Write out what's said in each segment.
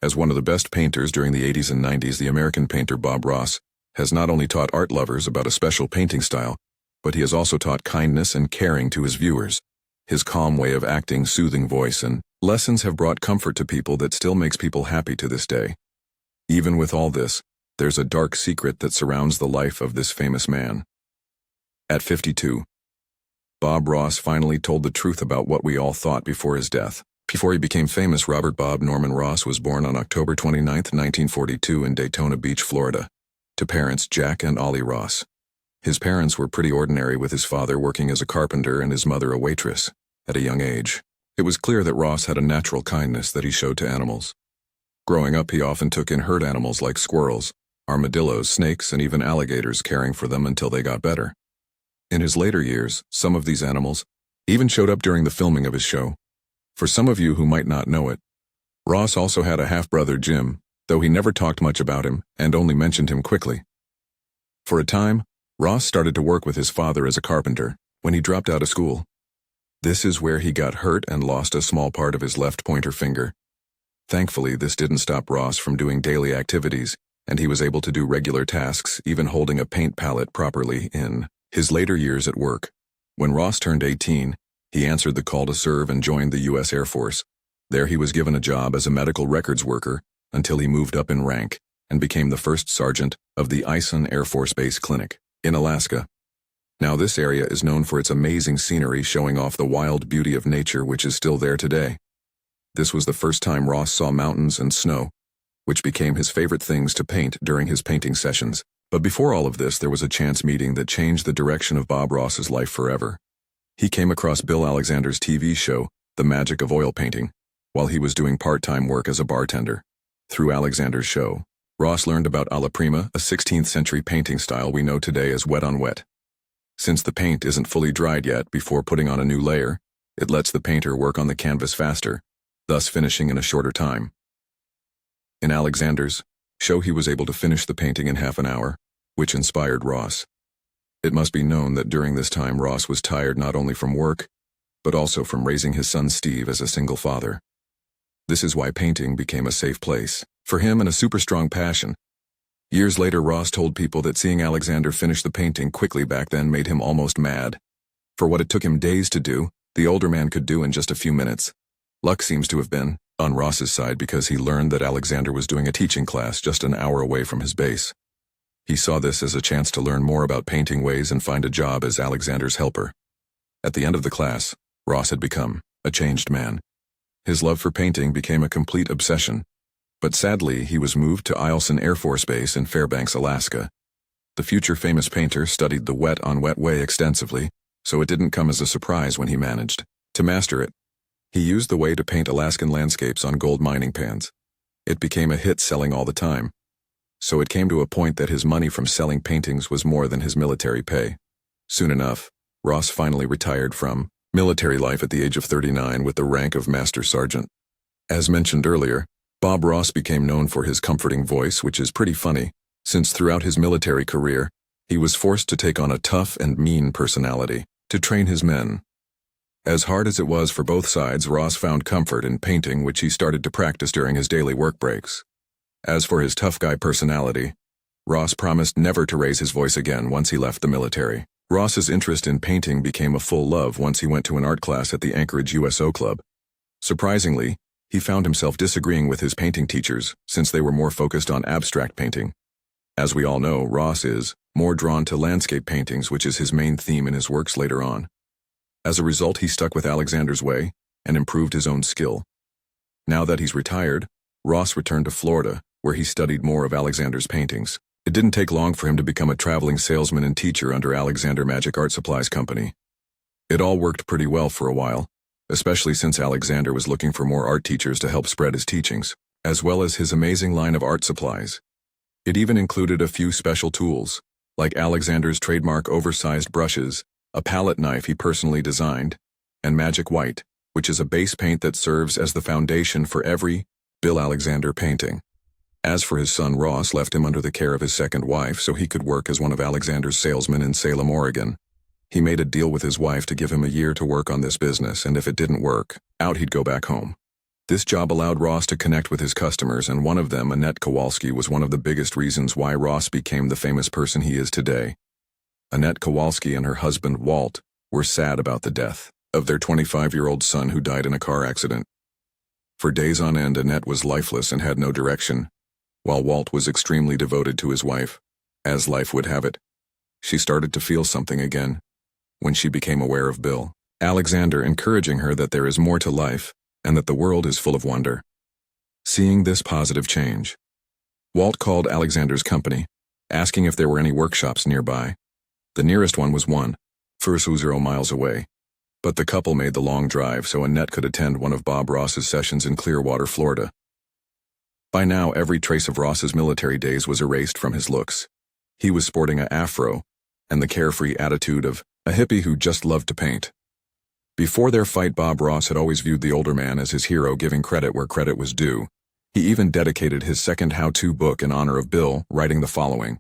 As one of the best painters during the 80s and 90s, the American painter Bob Ross has not only taught art lovers about a special painting style, but he has also taught kindness and caring to his viewers. His calm way of acting, soothing voice, and lessons have brought comfort to people that still makes people happy to this day. Even with all this, there's a dark secret that surrounds the life of this famous man. At 52, Bob Ross finally told the truth about what we all thought before his death. Before he became famous, Robert Bob Norman Ross was born on October 29, 1942 in Daytona Beach, Florida, to parents Jack and Ollie Ross. His parents were pretty ordinary, with his father working as a carpenter and his mother a waitress. At a young age, it was clear that Ross had a natural kindness that he showed to animals. Growing up, he often took in herd animals like squirrels, armadillos, snakes, and even alligators, caring for them until they got better. In his later years, some of these animals even showed up during the filming of his show. For some of you who might not know it, Ross also had a half-brother, Jim, though he never talked much about him and only mentioned him quickly. For a time, Ross started to work with his father as a carpenter when he dropped out of school. This is where he got hurt and lost a small part of his left pointer finger. Thankfully, this didn't stop Ross from doing daily activities, and he was able to do regular tasks, even holding a paint palette properly in his later years at work. When Ross turned 18, he answered the call to serve and joined the U.S. Air Force. There he was given a job as a medical records worker until he moved up in rank and became the first sergeant of the Eisen Air Force Base Clinic in Alaska. Now this area is known for its amazing scenery, showing off the wild beauty of nature which is still there today. This was the first time Ross saw mountains and snow, which became his favorite things to paint during his painting sessions. But before all of this, there was a chance meeting that changed the direction of Bob Ross's life forever. He came across Bill Alexander's TV show, The Magic of Oil Painting, while he was doing part-time work as a bartender. Through Alexander's show, Ross learned about alla prima, a 16th century painting style we know today as wet on wet. Since the paint isn't fully dried yet before putting on a new layer, it lets the painter work on the canvas faster, thus finishing in a shorter time. In Alexander's show, he was able to finish the painting in half an hour, which inspired Ross. It must be known that during this time Ross was tired not only from work, but also from raising his son Steve as a single father. This is why painting became a safe place for him and a super strong passion. Years later, Ross told people that seeing Alexander finish the painting quickly back then made him almost mad. For what it took him days to do, the older man could do in just a few minutes. Luck seems to have been on Ross's side because he learned that Alexander was doing a teaching class just an hour away from his base. He saw this as a chance to learn more about painting ways and find a job as Alexander's helper. At the end of the class, Ross had become a changed man. His love for painting became a complete obsession. But sadly, he was moved to Eielson Air Force Base in Fairbanks, Alaska. The future famous painter studied the wet on wet way extensively, so it didn't come as a surprise when he managed to master it. He used the way to paint Alaskan landscapes on gold mining pans. It became a hit, selling all the time. So it came to a point that his money from selling paintings was more than his military pay. Soon enough, Ross finally retired from military life at the age of 39 with the rank of Master Sergeant. As mentioned earlier, Bob Ross became known for his comforting voice, which is pretty funny, since throughout his military career, he was forced to take on a tough and mean personality to train his men. As hard as it was for both sides, Ross found comfort in painting, which he started to practice during his daily work breaks. As for his tough guy personality, Ross promised never to raise his voice again once he left the military. Ross's interest in painting became a full love once he went to an art class at the Anchorage USO Club. Surprisingly, he found himself disagreeing with his painting teachers since they were more focused on abstract painting. As we all know, Ross is more drawn to landscape paintings, which is his main theme in his works later on. As a result, he stuck with Alexander's way and improved his own skill. Now that he's retired, Ross returned to Florida, where he studied more of Alexander's paintings. It didn't take long for him to become a traveling salesman and teacher under Alexander Magic Art Supplies Company. It all worked pretty well for a while, especially since Alexander was looking for more art teachers to help spread his teachings, as well as his amazing line of art supplies. It even included a few special tools, like Alexander's trademark oversized brushes, a palette knife he personally designed, and Magic White, which is a base paint that serves as the foundation for every Bill Alexander painting. As for his son, Ross left him under the care of his second wife so he could work as one of Alexander's salesmen in Salem, Oregon. He made a deal with his wife to give him a year to work on this business, and if it didn't work out, he'd go back home. This job allowed Ross to connect with his customers, and one of them, Annette Kowalski, was one of the biggest reasons why Ross became the famous person he is today. Annette Kowalski and her husband, Walt, were sad about the death of their 25-year-old son who died in a car accident. For days on end, Annette was lifeless and had no direction, while Walt was extremely devoted to his wife. As life would have it, she started to feel something again when she became aware of Bill Alexander encouraging her that there is more to life and that the world is full of wonder. Seeing this positive change, Walt called Alexander's company, asking if there were any workshops nearby. The nearest one was 1.40 miles away, but the couple made the long drive so Annette could attend one of Bob Ross's sessions in Clearwater, Florida. By now, every trace of Ross's military days was erased from his looks. He was sporting an afro and the carefree attitude of a hippie who just loved to paint. Before their fight, Bob Ross had always viewed the older man as his hero, giving credit where credit was due. He even dedicated his second how-to book in honor of Bill, writing the following: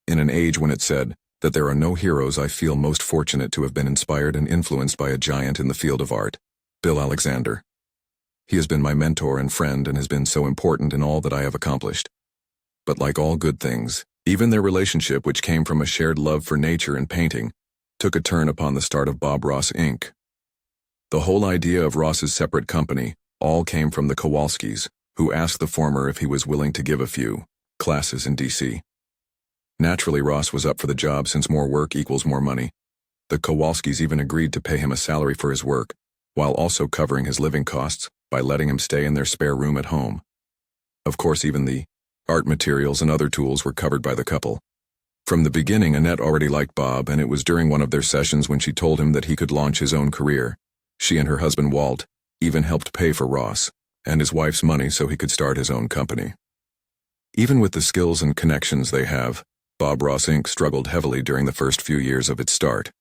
"In an age when it said that there are no heroes, I feel most fortunate to have been inspired and influenced by a giant in the field of art, Bill Alexander. He has been my mentor and friend and has been so important in all that I have accomplished. But like all good things, even their relationship, which came from a shared love for nature and painting, took a turn upon the start of Bob Ross Inc. The whole idea of Ross's separate company all came from the Kowalskis, who asked the former if he was willing to give a few classes in D.C. Naturally, Ross was up for the job since more work equals more money. The Kowalskis even agreed to pay him a salary for his work, while also covering his living costs by letting him stay in their spare room at home. Of course, even the art materials and other tools were covered by the couple. From the beginning, Annette already liked Bob, and it was during one of their sessions when she told him that he could launch his own career. She and her husband, Walt, even helped pay for Ross and his wife's money so he could start his own company. Even with the skills and connections they have, Bob Ross Inc. struggled heavily during the first few years of its start.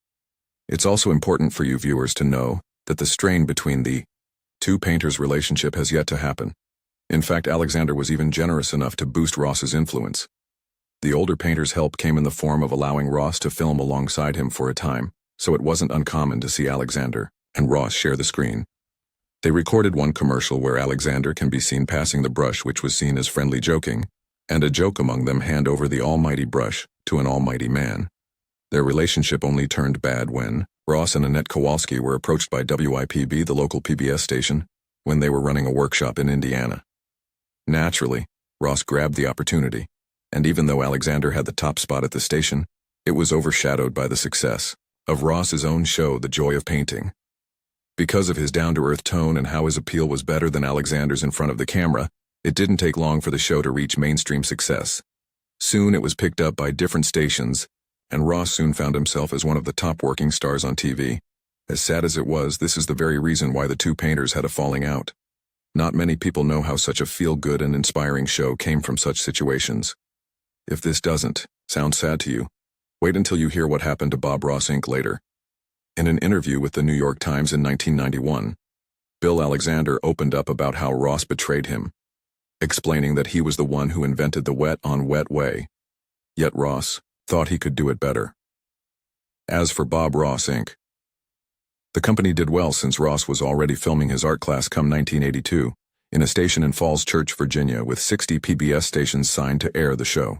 It's also important for you viewers to know that the strain between the two painters' relationship has yet to happen. In fact, Alexander was even generous enough to boost Ross's influence. The older painter's help came in the form of allowing Ross to film alongside him for a time, so it wasn't uncommon to see Alexander and Ross share the screen. They recorded one commercial where Alexander can be seen passing the brush, which was seen as friendly joking, and a joke among them hand over the almighty brush to an almighty man. Their relationship only turned bad when Ross and Annette Kowalski were approached by WIPB, the local PBS station, when they were running a workshop in Indiana. Naturally, Ross grabbed the opportunity, and even though Alexander had the top spot at the station, it was overshadowed by the success of Ross's own show, The Joy of Painting. Because of his down-to-earth tone and how his appeal was better than Alexander's in front of the camera, it didn't take long for the show to reach mainstream success. Soon it was picked up by different stations, and Ross soon found himself as one of the top working stars on TV. As sad as it was, this is the very reason why the two painters had a falling out. Not many people know how such a feel-good and inspiring show came from such situations. If this doesn't sound sad to you, wait until you hear what happened to Bob Ross Inc. later. In an interview with the New York Times in 1991, Bill Alexander opened up about how Ross betrayed him, explaining that he was the one who invented the wet-on-wet way. Yet Ross thought he could do it better. As for Bob Ross Inc., the company did well since Ross was already filming his art class come 1982 in a station in Falls Church, Virginia, with 60 PBS stations signed to air the show.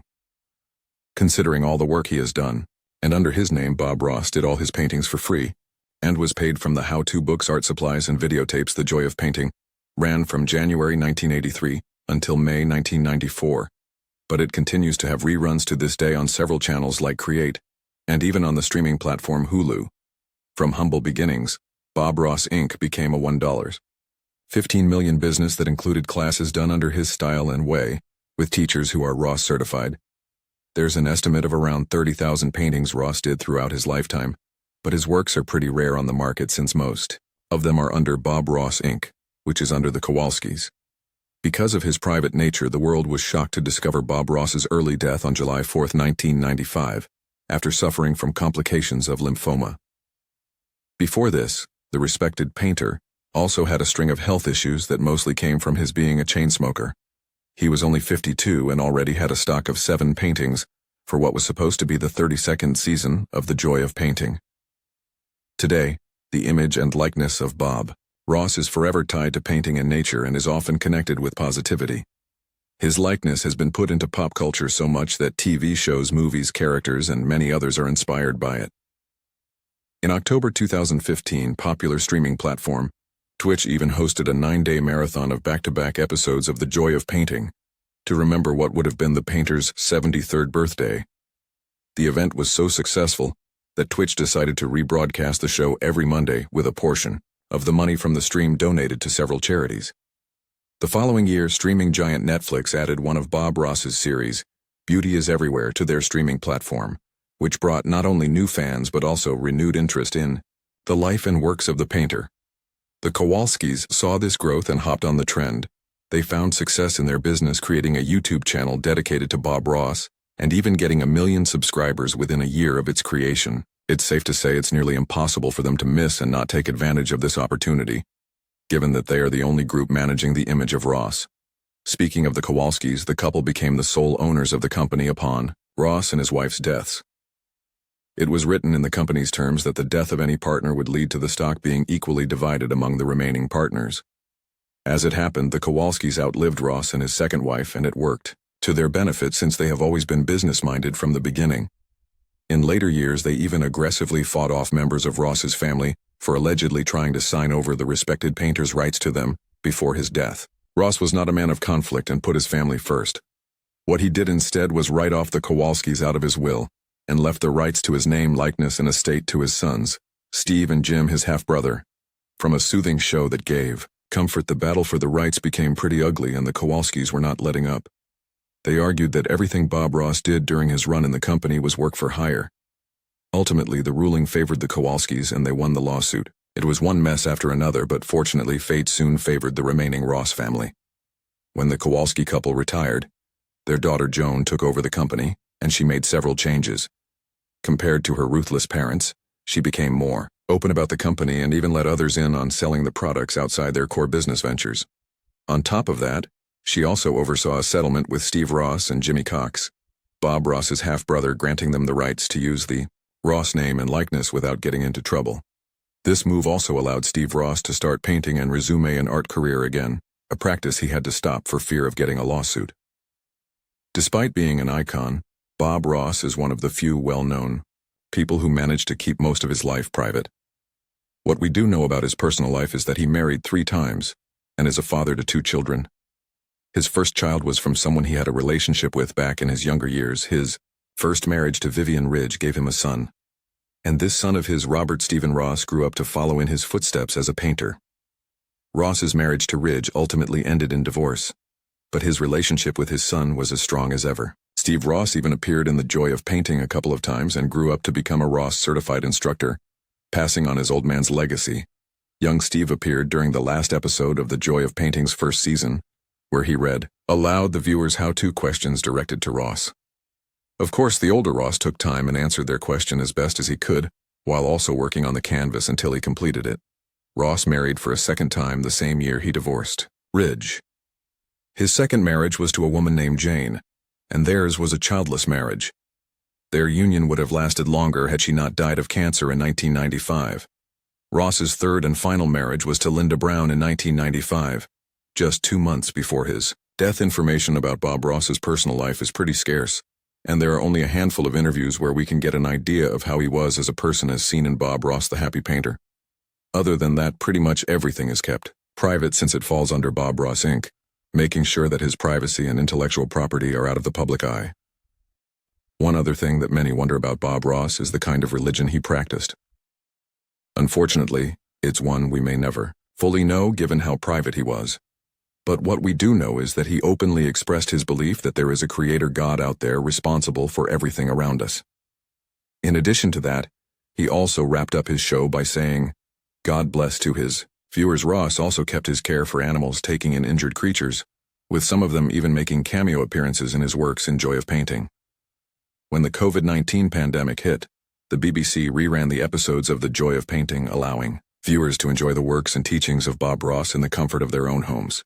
Considering all the work he has done, and under his name Bob Ross did all his paintings for free, and was paid from the how-to books, art supplies, and videotapes. The Joy of Painting ran from January 1983 until May 1994, but it continues to have reruns to this day on several channels like Create, and even on the streaming platform Hulu. From humble beginnings, Bob Ross Inc. became a $1.15 million business that included classes done under his style and way, with teachers who are Ross certified. There's an estimate of around 30,000 paintings Ross did throughout his lifetime, but his works are pretty rare on the market since most of them are under Bob Ross Inc., which is under the Kowalskis. Because of his private nature, the world was shocked to discover Bob Ross's early death on July 4, 1995, after suffering from complications of lymphoma. Before this, the respected painter also had a string of health issues that mostly came from his being a chain smoker. He was only 52 and already had a stock of 7 paintings for what was supposed to be the 32nd season of The Joy of Painting. Today, the image and likeness of Bob Ross is forever tied to painting and nature and is often connected with positivity. His likeness has been put into pop culture so much that TV shows, movies, characters, and many others are inspired by it. In October 2015, popular streaming platform Twitch even hosted a 9-day marathon of back-to-back episodes of The Joy of Painting to remember what would have been the painter's 73rd birthday. The event was so successful that Twitch decided to rebroadcast the show every Monday with a portion of the money from the stream donated to several charities. The following year, streaming giant Netflix added one of Bob Ross's series, Beauty is Everywhere, to their streaming platform, which brought not only new fans but also renewed interest in the life and works of the painter. The Kowalskis saw this growth and hopped on the trend. They found success in their business, creating a YouTube channel dedicated to Bob Ross, and even getting 1 million subscribers within a year of its creation. It's safe to say it's nearly impossible for them to miss and not take advantage of this opportunity, given that they are the only group managing the image of Ross. Speaking of the Kowalskis, the couple became the sole owners of the company upon Ross and his wife's deaths. It was written in the company's terms that the death of any partner would lead to the stock being equally divided among the remaining partners. As it happened, the Kowalskis outlived Ross and his second wife, and it worked to their benefit since they have always been business-minded from the beginning. In later years, they even aggressively fought off members of Ross's family for allegedly trying to sign over the respected painter's rights to them before his death. Ross was not a man of conflict and put his family first. What he did instead was write off the Kowalskis out of his will and left the rights to his name, likeness, and estate to his sons, Steve and Jim, his half-brother. From a soothing show that gave comfort, the battle for the rights became pretty ugly, and the Kowalskis were not letting up. They argued that everything Bob Ross did during his run in the company was work for hire. Ultimately, the ruling favored the Kowalskis and they won the lawsuit. It was one mess after another, but fortunately fate soon favored the remaining Ross family. When the Kowalski couple retired, their daughter Joan took over the company, and she made several changes. Compared to her ruthless parents, she became more open about the company and even let others in on selling the products outside their core business ventures. On top of that, she also oversaw a settlement with Steve Ross and Jimmy Cox, Bob Ross's half-brother, granting them the rights to use the Ross name and likeness without getting into trouble. This move also allowed Steve Ross to start painting and resume an art career again, a practice he had to stop for fear of getting a lawsuit. Despite being an icon, Bob Ross is one of the few well-known people who managed to keep most of his life private. What we do know about his personal life is that he married 3 times and is a father to 2 children. His first child was from someone he had a relationship with back in his younger years. His first marriage to Vivian Ridge gave him a son, and this son of his, Robert Stephen Ross, grew up to follow in his footsteps as a painter. Ross's marriage to Ridge ultimately ended in divorce, but his relationship with his son was as strong as ever. Steve Ross even appeared in The Joy of Painting a couple of times and grew up to become a Ross certified instructor, passing on his old man's legacy. Young Steve appeared during the last episode of The Joy of Painting's first season, where he read aloud the viewers' how-to questions directed to Ross. Of course, the older Ross took time and answered their question as best as he could, while also working on the canvas until he completed it. Ross married for a second time the same year he divorced Ridge. His second marriage was to a woman named Jane, and theirs was a childless marriage. Their union would have lasted longer had she not died of cancer in 1995. Ross's third and final marriage was to Linda Brown in 1995. Just 2 months before his death. Information about Bob Ross's personal life is pretty scarce, and there are only a handful of interviews where we can get an idea of how he was as a person as seen in Bob Ross the Happy Painter. Other than that, pretty much everything is kept private since it falls under Bob Ross Inc., making sure that his privacy and intellectual property are out of the public eye. One other thing that many wonder about Bob Ross is the kind of religion he practiced. Unfortunately, it's one we may never fully know given how private he was. But what we do know is that he openly expressed his belief that there is a creator God out there responsible for everything around us. In addition to that, he also wrapped up his show by saying, God bless to his viewers. Ross also kept his care for animals, taking in injured creatures, with some of them even making cameo appearances in his works in Joy of Painting. When the COVID-19 pandemic hit, the BBC reran the episodes of The Joy of Painting, allowing viewers to enjoy the works and teachings of Bob Ross in the comfort of their own homes.